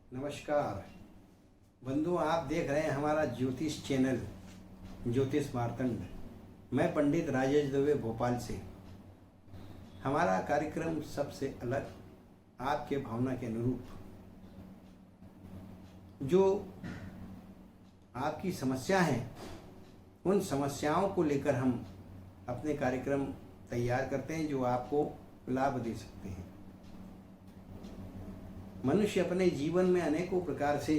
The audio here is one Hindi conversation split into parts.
नमस्कार बंधुओं, आप देख रहे हैं हमारा ज्योतिष चैनल ज्योतिष मार्तंड। मैं पंडित राजेश दुबे भोपाल से। हमारा कार्यक्रम सबसे अलग, आपके भावना के अनुरूप। जो आपकी समस्या हैं उन समस्याओं को लेकर हम अपने कार्यक्रम तैयार करते हैं जो आपको लाभ दे सकते हैं। मनुष्य अपने जीवन में अनेकों प्रकार से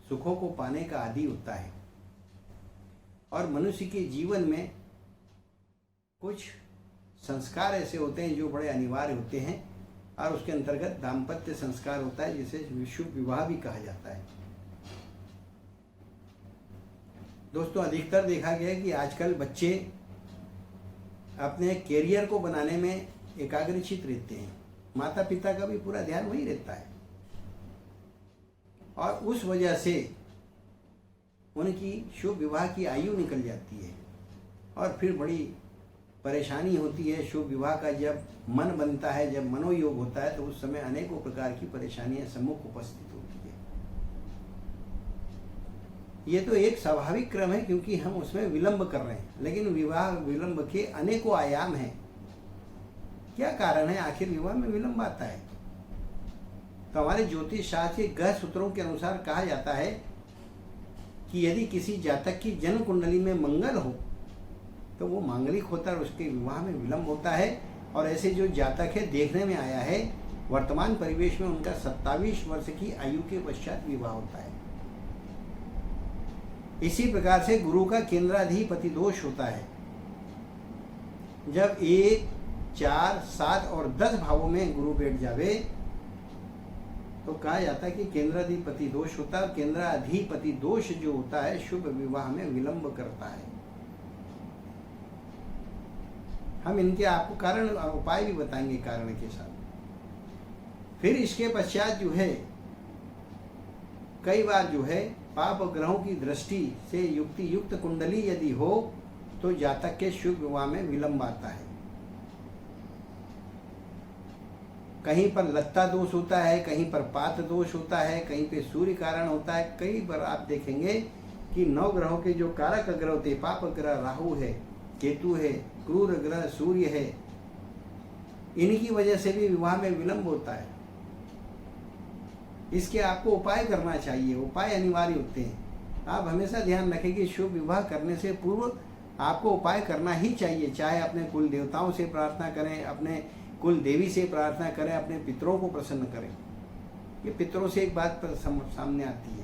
सुखों को पाने का आदी होता है और मनुष्य के जीवन में कुछ संस्कार ऐसे होते हैं जो बड़े अनिवार्य होते हैं और उसके अंतर्गत दाम्पत्य संस्कार होता है, जिसे शुभ विवाह भी कहा जाता है। दोस्तों, अधिकतर देखा गया है कि आजकल बच्चे अपने कैरियर को बनाने में एकाग्रचित रहते हैं। माता पिता का भी पूरा ध्यान वही रहता है और उस वजह से उनकी शुभ विवाह की आयु निकल जाती है और फिर बड़ी परेशानी होती है। शुभ विवाह का जब मन बनता है, जब मनोयोग होता है, तो उस समय अनेकों प्रकार की परेशानियां सम्मुख उपस्थित होती है। ये तो एक स्वाभाविक क्रम है क्योंकि हम उसमें विलंब कर रहे हैं, लेकिन विवाह विलंब के अनेकों आयाम हैं। क्या कारण है आखिर विवाह में विलंब आता है? तो हमारे ज्योतिष शास्त्र के ग्रह सूत्रों के अनुसार कहा जाता है कि यदि किसी जातक की जन्म कुंडली में मंगल हो तो वो मांगलिक होता है और उसके विवाह में विलंब होता है। और ऐसे जो जातक है, देखने में आया है वर्तमान परिवेश में उनका 27 वर्ष की आयु के पश्चात विवाह होता है। इसी प्रकार से गुरु का केंद्राधिपति दोष होता है। जब 1, 4, 7 और 10 भावों में गुरु बैठ जावे तो कहा जाता है कि केंद्राधिपति दोष होता है। केंद्राधिपति दोष जो होता है शुभ विवाह में विलंब करता है। हम इनके आपको कारण और उपाय भी बताएंगे कारण के साथ। फिर इसके पश्चात जो है कई बार जो है पाप ग्रहों की दृष्टि से युक्त कुंडली यदि हो तो जातक के शुभ विवाह में विलंब आता है। कहीं पर लत्ता दोष होता है, कहीं पर पात दोष होता है, कहीं पे सूर्य कारण होता है। कई बार आप देखेंगे कि 9 ग्रहों के जो कारक ग्रह होते, पाप ग्रह राहु है, केतु है, क्रूर ग्रह सूर्य है, इनकी वजह से भी विवाह में विलंब होता है। इसके आपको उपाय करना चाहिए। उपाय अनिवार्य होते हैं। आप हमेशा ध्यान रखें कि शुभ विवाह करने से पूर्व आपको उपाय करना ही चाहिए। चाहे अपने कुल देवताओं से प्रार्थना करें, अपने कुल देवी से प्रार्थना करें, अपने पितरों को प्रसन्न करें। ये पितरों से एक बात पर सामने आती है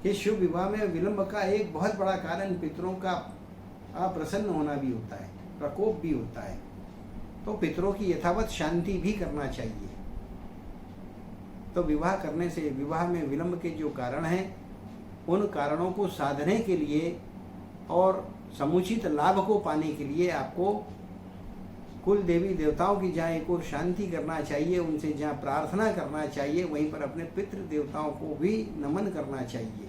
कि शुभ विवाह में विलंब का एक बहुत बड़ा कारण पितरों का अप्रसन्न होना भी होता है, प्रकोप भी होता है। तो पितरों की यथावत शांति भी करना चाहिए। तो विवाह करने से विवाह में विलंब के जो कारण हैं उन कारणों को साधने के लिए और समुचित लाभ को पाने के लिए आपको कुल देवी देवताओं की जहाँ एक और शांति करना चाहिए, उनसे जहाँ प्रार्थना करना चाहिए, वहीं पर अपने पितृ देवताओं को भी नमन करना चाहिए।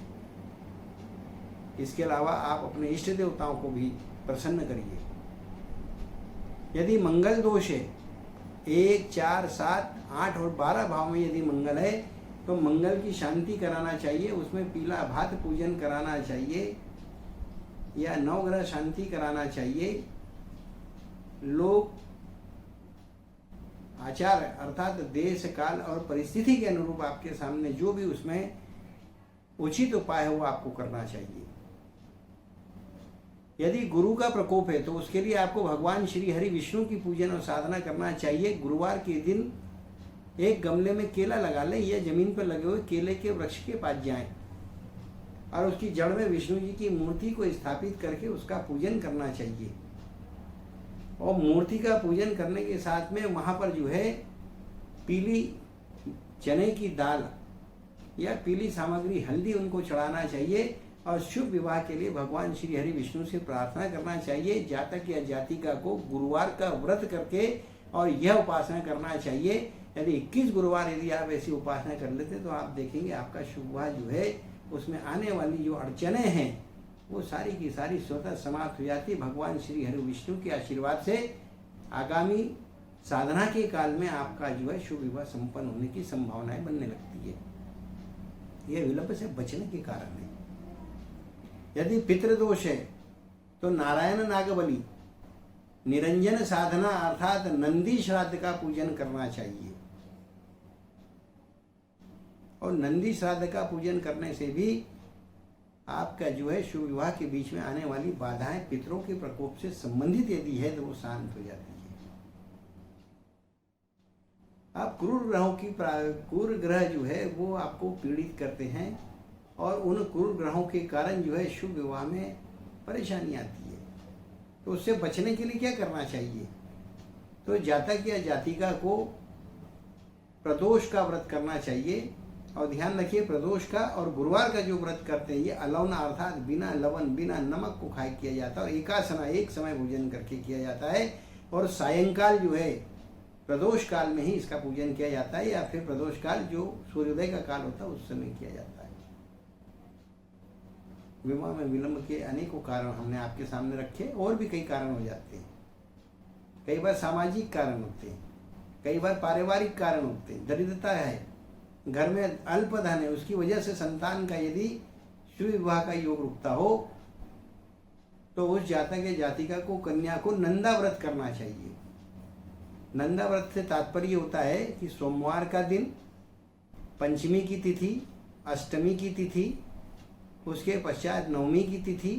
इसके अलावा आप अपने इष्ट देवताओं को भी प्रसन्न करिए। यदि मंगल दोष है 1, 4, 7, 8 और 12 भाव में यदि मंगल है तो मंगल की शांति कराना चाहिए। उसमें पीला भात पूजन कराना चाहिए या 9 ग्रह शांति कराना चाहिए। लोग आचार अर्थात देश काल और परिस्थिति के अनुरूप आपके सामने जो भी उसमें उचित उपाय हो वो आपको करना चाहिए। यदि गुरु का प्रकोप है तो उसके लिए आपको भगवान श्री हरि विष्णु की पूजन और साधना करना चाहिए। गुरुवार के दिन एक गमले में केला लगा लें या जमीन पर लगे हुए केले के वृक्ष के पास जाएं और उसकी जड़ में विष्णु जी की मूर्ति को स्थापित करके उसका पूजन करना चाहिए। और मूर्ति का पूजन करने के साथ में वहाँ पर जो है पीली चने की दाल या पीली सामग्री हल्दी उनको चढ़ाना चाहिए और शुभ विवाह के लिए भगवान श्री हरि विष्णु से प्रार्थना करना चाहिए। जातक या जातिका को गुरुवार का व्रत करके और यह उपासना करना चाहिए। यदि 21 गुरुवार यदि आप ऐसी उपासना कर लेते तो आप देखेंगे आपका शुभ विवाह जो है उसमें आने वाली जो अड़चने हैं वो सारी की सारी स्वतः समाप्त हो जाती। भगवान श्री हरि विष्णु के आशीर्वाद से आगामी साधना के काल में आपका जो है शुभ विवाह संपन्न होने की संभावनाएं बनने लगती है। यह विलंब से बचने के कारण है। यदि पितृदोष है तो नारायण नागबली निरंजन साधना अर्थात नंदी श्राद्ध का पूजन करना चाहिए। और नंदी श्राद्ध का पूजन करने से भी आपका जो है शुभ विवाह के बीच में आने वाली बाधाएं पितरों के प्रकोप से संबंधित यदि है तो वो शांत हो जाती है। आप क्रूर ग्रह जो है वो आपको पीड़ित करते हैं और उन क्रूर ग्रहों के कारण जो है शुभ विवाह में परेशानी आती है। तो उससे बचने के लिए क्या करना चाहिए? तो जातक या जातिका को प्रदोष का व्रत करना चाहिए। और ध्यान रखिए, प्रदोष का और गुरुवार का जो व्रत करते हैं ये अलौना अर्थात बिना लवण बिना नमक को खाए किया जाता है और एकासना एक समय भोजन करके किया जाता है। और सायंकाल जो है प्रदोष काल में ही इसका पूजन किया जाता है या फिर प्रदोष काल जो सूर्योदय का काल होता है उस समय किया जाता है। विवाह में विलंब के अनेकों कारण हमने आपके सामने रखे, और भी कई कारण हो जाते हैं। कई बार सामाजिक कारण होते हैं, कई बार पारिवारिक कारण होते हैं। दरिद्रता है, घर में अल्प धन है, उसकी वजह से संतान का यदि शुभ विवाह का योग रुकता हो तो उस जातक या जातिका को कन्या को नंदा व्रत करना चाहिए। नंदा व्रत से तात्पर्य होता है कि सोमवार का दिन, पंचमी की तिथि, अष्टमी की तिथि, उसके पश्चात नवमी की तिथि,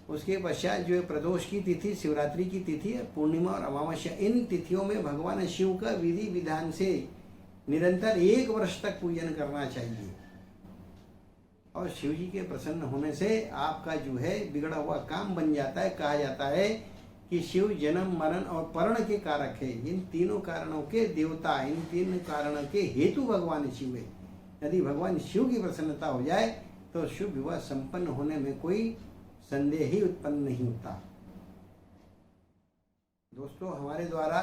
उसके पश्चात जो है प्रदोष की तिथि, शिवरात्रि की तिथि, पूर्णिमा और अमावस्या, इन तिथियों में भगवान शिव का विधि विधान से निरंतर 1 वर्ष तक पूजन करना चाहिए। और शिव जी के प्रसन्न होने से आपका जो है बिगड़ा हुआ काम बन जाता है। कहा जाता है कि शिव जन्म मरण और परण के कारक है। इन तीनों कारणों के देवता, इन 3 कारणों के हेतु भगवान शिव है। यदि भगवान शिव की प्रसन्नता हो जाए तो शुभ विवाह संपन्न होने में कोई संदेह ही उत्पन्न नहीं होता। दोस्तों, हमारे द्वारा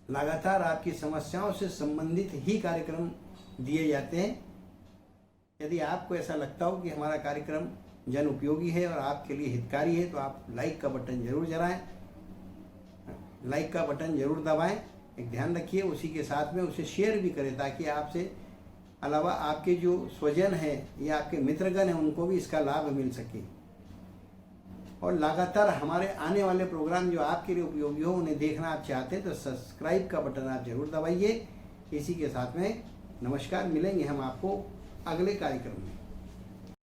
लगातार आपकी समस्याओं से संबंधित ही कार्यक्रम दिए जाते हैं। यदि आपको ऐसा लगता हो कि हमारा कार्यक्रम जन उपयोगी है और आपके लिए हितकारी है तो आप लाइक का बटन जरूर जलाएं, लाइक का बटन जरूर दबाएं। एक ध्यान रखिए, उसी के साथ में उसे शेयर भी करें ताकि आपसे अलावा आपके जो स्वजन है या आपके मित्रगण हैं उनको भी इसका लाभ मिल सके। और लगातार हमारे आने वाले प्रोग्राम जो आपके लिए उपयोगी हो उन्हें देखना आप चाहते हैं तो सब्सक्राइब का बटन आप जरूर दबाइए। इसी के साथ में नमस्कार, मिलेंगे हम आपको अगले कार्यक्रम में।